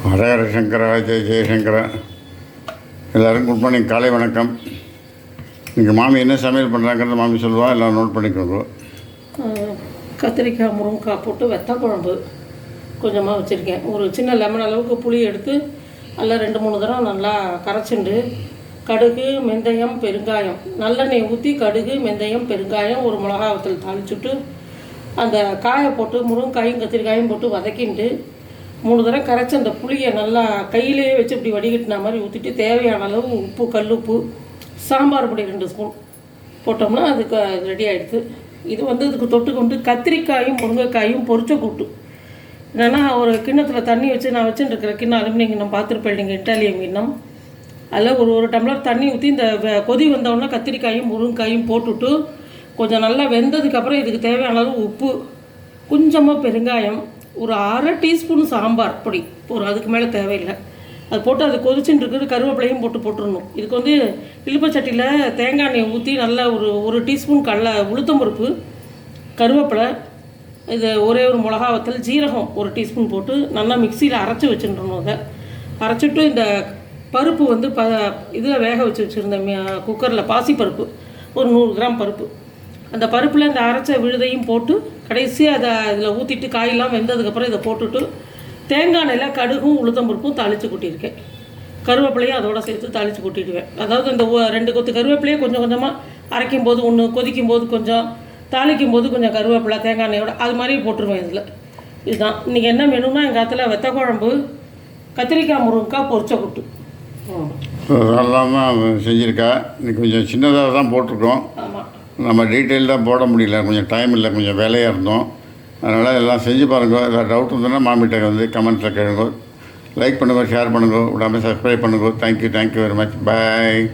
ஹரஹர சங்கரா ஜெய ஜெயசங்கரா. எல்லோரும் good morning, காலை வணக்கம். இன்றைக்கி மாமி என்ன சமையல் பண்ணுறாங்கிறத மாமி சொல்லுவா, எல்லாம் நோட் பண்ணிக்கோங்க. கத்திரிக்காய் முருங்கைக்காய் போட்டு வெத்த குழம்பு கொஞ்சமாக வச்சுருக்கேன். ஒரு சின்ன லெமன் அளவுக்கு புளி எடுத்து நல்லா 2-3 தடவை நல்லா கரைச்சிண்டு கடுகு வெந்தயம் பெருங்காயம் நல்லெண்ணெய் ஊற்றி கடுகு வெந்தயம் பெருங்காயம் ஒரு மிளகா வத்தல் தாளிச்சுட்டு அந்த காயை போட்டு முருங்கைக்காயும் கத்திரிக்காயும் போட்டு வதக்கிண்டு 3 தடவை கரைச்சி அந்த புளியை நல்லா கையிலேயே வச்சு இப்படி வடிகட்டின மாதிரி ஊற்றிட்டு தேவையான அளவு உப்பு, கல் உப்பு, சாம்பார் பொடி 2 ஸ்பூன் போட்டோம்னா அதுக்கு ரெடி ஆகிடுது. இது இதுக்கு தொட்டுக்கொண்டு கத்திரிக்காயும் முருங்கைக்காயும் பொரிச்ச கூட்டு. என்னென்னா ஒரு கிண்ணத்தில் தண்ணி வச்சு நான் வச்சுட்டுருக்கிற கிண்ணம் அலுமினியம் கிண்ணம் பார்த்துருப்பேன் நீங்கள், இட்டாலியன் கிண்ணம். அதில் ஒரு டம்ளர் தண்ணி ஊற்றி இந்த கொதி வந்தோடனே கத்திரிக்காயும் முருங்கைக்காயும் போட்டுவிட்டு கொஞ்சம் நல்லா வெந்ததுக்கப்புறம் இதுக்கு தேவையான அளவு உப்பு, கொஞ்சமாக பெருங்காயம், ஒரு 1/2 டீஸ்பூன் சாம்பார் பொடி, ஒரு அதுக்கு மேலே தேவையில்லை. அது போட்டு அது கொதிச்சுட்டு இருக்குது, கருவேப்பிலையும் போட்டுடணும். இதுக்கு இழுப்பச்சட்டியில் தேங்காய் எண்ணெய் ஊற்றி நல்லா ஒரு டீஸ்பூன் உளுத்தம்பருப்பு, கருவேப்பிலை, இது ஒரே ஒரு மிளகா வத்தல், ஜீரகம் 1 டீஸ்பூன் போட்டு நல்லா மிக்சியில் அரைச்சி வச்சுட்டுருணும். அதை அரைச்சிட்டு இந்த பருப்பு இதில் வேக வச்சு வச்சுருந்தேன் குக்கரில், பாசிப்பருப்பு ஒரு 100 கிராம் பருப்பு. அந்த பருப்பில் இந்த அரைச்ச விழுதையும் போட்டு கடைசியாக அதை அதில் ஊற்றிட்டு காயெல்லாம் வெந்ததுக்கப்புறம் இதை போட்டுட்டு தேங்காய் எண்ணெயில் கடுகும் உளுத்தம்பருப்பும் தாளித்து கொட்டியிருக்கேன். கருவேப்பிலையும் அதோடு சேர்த்து தாளித்து கொட்டிடுவேன். அதாவது இந்த 2 கொத்து கருவேப்பிலையே கொஞ்சம் கொஞ்சமாக அரைக்கும் போது ஒன்று, கொதிக்கும் போது கொஞ்சம், தாளிக்கும் போது கொஞ்சம் கருவேப்பிலை தேங்காய் எண்ணெயோட அது மாதிரி போட்டுருவேன் இதில். இதுதான் இன்றைக்கி என்ன மெனுன்னா எங்கள் காலத்தில் வெத்த குழம்பு, கத்திரிக்காய் முருங்கைக்காய் பொரிச்ச கூட்டு. அதெல்லாம் தான் செஞ்சுருக்கா. இன்னைக்கு கொஞ்சம் சின்னதாக தான் போட்டிருக்கோம். ஆமாம், நம்ம டீட்டெயில்டாக போட முடியல, கொஞ்சம் டைம் இல்லை, கொஞ்சம் வேலையாக இருந்தோம். அதனால் எல்லாம் செஞ்சு பாருங்கள். ஏதாவது டவுட் இருந்ததுன்னா மாமிகிட்ட கமெண்ட்ஸில் கேளுங்க. லைக் பண்ணுங்கள், ஷேர் பண்ணுங்கள், விடாமல் சப்ஸ்கிரைப் பண்ணுங்கள். Thank you very much. பாய்.